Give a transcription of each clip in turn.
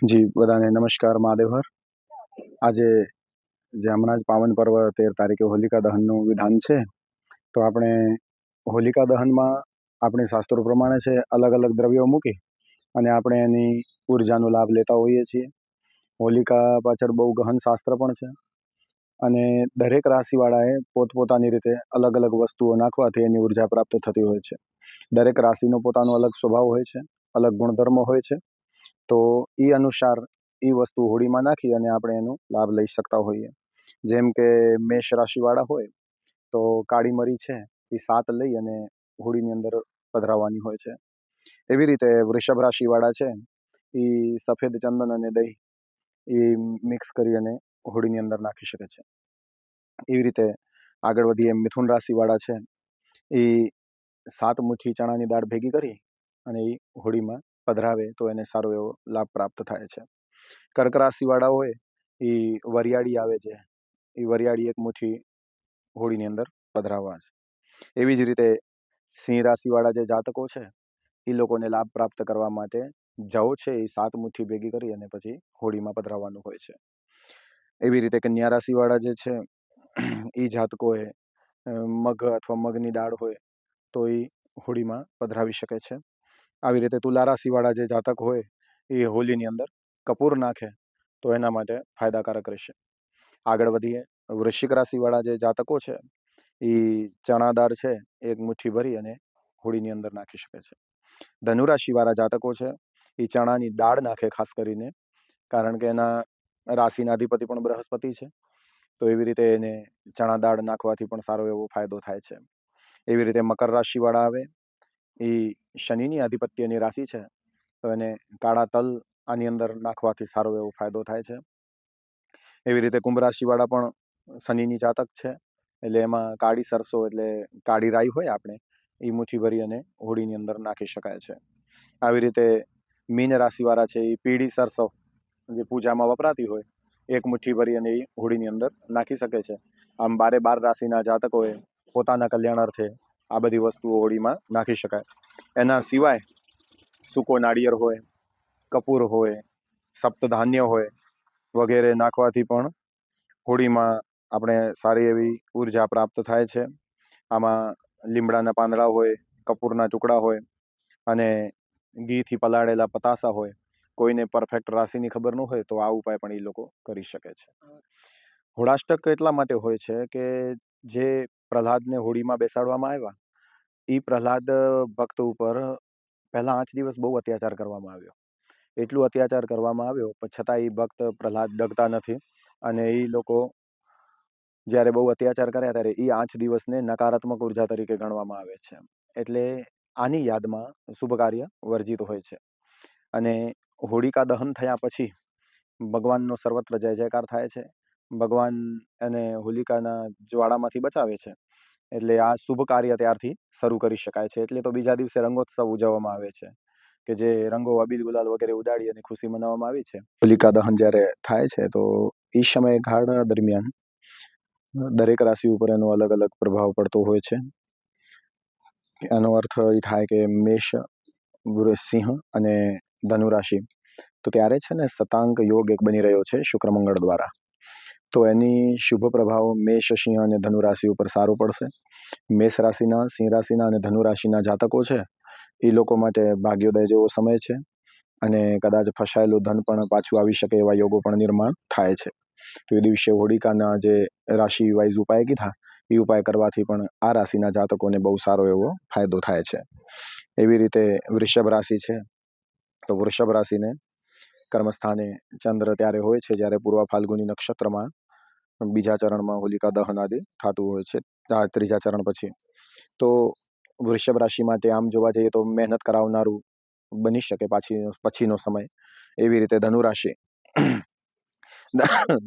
જી બધાને નમસ્કાર મહાદેવહર. આજે જે હમણાં જ પાવન પર્વ 13 તારીખે હોલિકા દહનનું વિધાન છે, તો આપણે હોલિકા દહનમાં આપણી શાસ્ત્રો પ્રમાણે છે અલગ અલગ દ્રવ્યો મૂકી અને આપણે એની ઉર્જાનો લાભ લેતા હોઈએ છીએ. હોલિકા પાછળ બહુ ગહન શાસ્ત્ર પણ છે અને દરેક રાશિવાળાએ પોતપોતાની રીતે અલગ અલગ વસ્તુઓ નાખવાથી એની ઉર્જા પ્રાપ્ત થતી હોય છે. દરેક રાશિનો પોતાનો અલગ સ્વભાવ હોય છે, અલગ ગુણધર્મ હોય છે. તો એ અનુસાર એ વસ્તુ હોળીમાં નાખી અને આપણે એનો લાભ લઈ શકતા હોઈએ. જેમ કે મેષ રાશિવાળા હોય તો કાળી મરી છે એ 7 લઈ અને હોળીની અંદર પધરાવવાની હોય છે. એવી રીતે વૃષભ રાશિવાળા છે એ સફેદ ચંદન અને દહીં એ મિક્સ કરી અને હોળીની અંદર નાખી શકે છે. એવી રીતે આગળ વધીએ, મિથુન રાશિવાળા છે એ 7 મુઠ્ઠી ચણાની દાળ ભેગી કરી અને એ હોળીમાં પધરાવે તો એને સારો એવો લાભ પ્રાપ્ત થાય છે. કર્ક રાશિવાળા હોય એ વરિયાળી આવે છે, એ વરિયાળી 1 મુઠ્ઠી હોળીની અંદર પધરાવવા છે. એવી જ રીતે સિંહ રાશિવાળા જે જાતકો છે એ લોકોને લાભ પ્રાપ્ત કરવા માટે જવ છે એ 7 મુઠ્ઠી ભેગી કરી અને પછી હોળીમાં પધરાવવાનું હોય છે. એવી રીતે કન્યા રાશિવાળા જે છે એ જાતકોએ મગ અથવા મગની દાળ હોય તો એ હોળીમાં પધરાવી શકે છે. આવી રીતે તુલા રાશિવાળા જે જાતક હોય એ હોલીની અંદર કપૂર નાખે તો એના માટે ફાયદાકારક રહેશે. આગળ વધીએ, વૃશ્ચિક રાશિવાળા જે જાતકો છે એ ચણા દાળ છે 1 મુઠ્ઠી ભરી અને હોળીની અંદર નાખી શકે છે. ધનુ રાશિવાળા જાતકો છે એ ચણાની દાળ નાખે ખાસ કરીને, કારણ કે એના રાશિના અધિપતિ પણ બૃહસ્પતિ છે. તો એવી રીતે એને ચણા દાળ નાખવાથી પણ સારો એવો ફાયદો થાય છે. એવી રીતે મકર રાશિવાળા આવે એ શનિની આધિપત્યની રાશિ છે, તો એને કાળા તલ આની અંદર નાખવાથી સારો એવો ફાયદો થાય છે. એવી રીતે કુંભ રાશિવાળા પણ શનિની જાતક છે, એટલે એમાં કાળી સરસો એટલે કાળી રાઈ હોય આપણે એ મુઠ્ઠી ભરી અને હોળીની અંદર નાખી શકાય છે. આવી રીતે મીન રાશિવાળા છે એ પીળી સરસો જે પૂજામાં વપરાતી હોય 1 મુઠ્ઠી ભરી અને એ હોળીની અંદર નાખી શકે છે. આમ 12 રાશિના જાતકોએ પોતાના કલ્યાણ અર્થે આ બધી વસ્તુઓ હોળીમાં નાખી શકાય. એના સિવાય સૂકો નાળિયેર હોય, કપૂર હોય, સપ્તધાન્ય હોય વગેરે નાખવાથી પણ હોળીમાં આપણે સારી એવી ઉર્જા પ્રાપ્ત થાય છે. આમાં લીમડાના પાંદડા હોય, કપૂરના ટુકડા હોય અને ઘીથી પલાળેલા પતાસા હોય. કોઈને પરફેક્ટ રાશિની ખબર ન હોય તો આ ઉપાય પણ એ લોકો કરી શકે છે. હોળાષ્ટક એટલા માટે હોય છે કે જે પ્રહલાદને હોળીમાં બેસાડવામાં આવ્યા એ પ્રહલાદ ભક્ત ઉપર પહેલા 8 દિવસ બહુ અત્યાચાર કરવામાં આવ્યો. એટલું અત્યાચાર કરવામાં આવ્યો પણ છતાં એ ભક્ત પ્રહલાદ ડગતા નથી અને એ લોકો જ્યારે બહુ અત્યાચાર કર્યા ત્યારે એ 8 દિવસને નકારાત્મક ઉર્જા તરીકે ગણવામાં આવે છે. એટલે આની યાદમાં શુભ કાર્ય વર્જિત હોય છે. અને હોળિકા દહન થયા પછી ભગવાનનો સર્વત્ર જય જયકાર થાય છે. ભગવાન એને હોલિકાના જ્વાળામાંથી બચાવે છે. એટલે આ શુભ કાર્ય ત્યારથી શરૂ કરી શકાય છે. એટલે તો બીજા દિવસે રંગોત્સવ ઉજવવામાં આવે છે કે જે રંગો, અબીલ ગુલાલ વગેરે ઉડાડી અને ખુશી મનાવવામાં આવી છે. હોલિકા દહન જ્યારે થાય છે તો એ સમયગાળ દરમિયાન દરેક રાશિ ઉપર એનો અલગ અલગ પ્રભાવ પડતો હોય છે. એનો અર્થ એ થાય કે મેષ, સિંહ અને ધનુ રાશિ, તો ત્યારે છે ને શતાંક યોગ એક બની રહ્યો છે શુક્ર મંગળ દ્વારા. તો એની શુભ પ્રભાવ મેષ, સિંહ અને ધનુ રાશિ ઉપર સારું પડશે. મેષ રાશિના, સિંહ રાશિના અને ધનુ રાશિના જાતકો છે એ લોકો માટે ભાગ્યોદય જેવો સમય છે અને કદાચ ફસાયેલું ધન પણ પાછું આવી શકે એવા યોગો પણ નિર્માણ થાય છે. તો એ દિવસે હોળિકાના જે રાશિ વાઇઝ ઉપાય કીધા એ ઉપાય કરવાથી પણ આ રાશિના જાતકોને બહુ સારો એવો ફાયદો થાય છે. એવી રીતે વૃષભ રાશિ છે, તો વૃષભ રાશિને કર્મસ્થાને ચંદ્ર ત્યારે હોય છે જ્યારે પૂર્વ ફાલ્ગુની નક્ષત્રમાં બીજા ચરણમાં હોલિકા દહન આદિ થતું હોય છે, ત્રીજા ચરણ પછી. તો વૃષભ રાશિ માટે આમ જોવા જઈએ તો મહેનત કરાવનારું બની શકે પછીનો સમય. એવી રીતે ધનુ રાશિ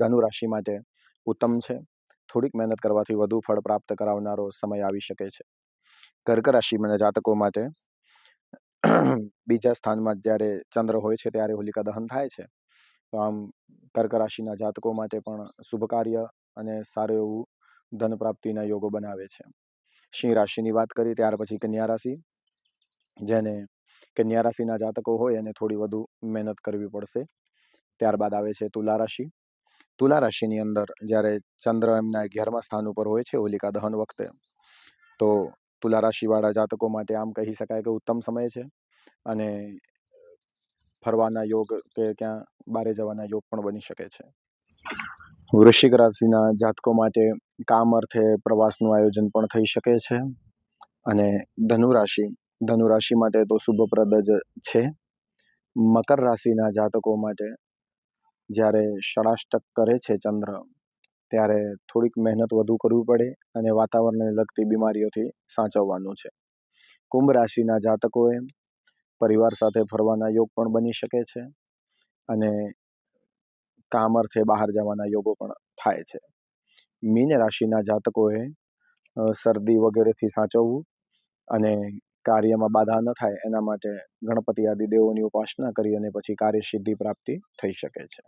ધનુ રાશિ માટે ઉત્તમ છે. થોડીક મહેનત કરવાથી વધુ ફળ પ્રાપ્ત કરાવનારો સમય આવી શકે છે. કર્ક રાશિના જાતકો માટે બીજા સ્થાનમાં જ્યારે ચંદ્ર હોય છે ત્યારે હોલિકા દહન થાય છે. તો આમ કર્ક રાશિના જાતકો માટે પણ શુભ કાર્ય અને સારું એવું ધન પ્રાપ્તિના યોગો બનાવે છે. સિંહ રાશિની વાત કરી ત્યાર પછી કન્યા રાશિ, જેને કન્યા રાશિના જાતકો હોય એને થોડી વધુ મહેનત કરવી પડશે. ત્યારબાદ આવે છે તુલા રાશિ. તુલા રાશિની અંદર જ્યારે ચંદ્ર એમના 11મા સ્થાન ઉપર હોય છે હોલિકા દહન વખતે, તો તુલા રાશિવાળા જાતકો માટે આમ કહી શકાય કે ઉત્તમ સમય છે. અને ફરવાના યોગ કે ક્યાં બારે જવાના યોગ પણ બની શકે છે. વૃશ્ચિક રાશિના જાતકો માટે કામ અર્થે પ્રવાસનું આયોજન પણ થઈ શકે છે. અને ધનુ રાશિ માટે તો શુભપ્રદ જ છે. મકર રાશિના જાતકો માટે જ્યારે ષડાષ્ટક કરે છે ચંદ્ર, ત્યારે થોડીક મહેનત વધુ કરવી પડે અને વાતાવરણને લગતી બીમારીઓથી સાચવવાનું છે. કુંભ રાશિના જાતકોએ પરિવાર સાથે ફરવાના યોગ પણ બની શકે છે અને કામ અર્થે બહાર જવાના યોગો પણ થાય છે. મીન રાશિના જાતકોએ શરદી વગેરેથી સાચવવું અને કાર્યમાં બાધા ન થાય એના માટે ગણપતિ આદિ દેવોની ઉપાસના કરી અને પછી કાર્યસિદ્ધિ પ્રાપ્તિ થઈ શકે છે.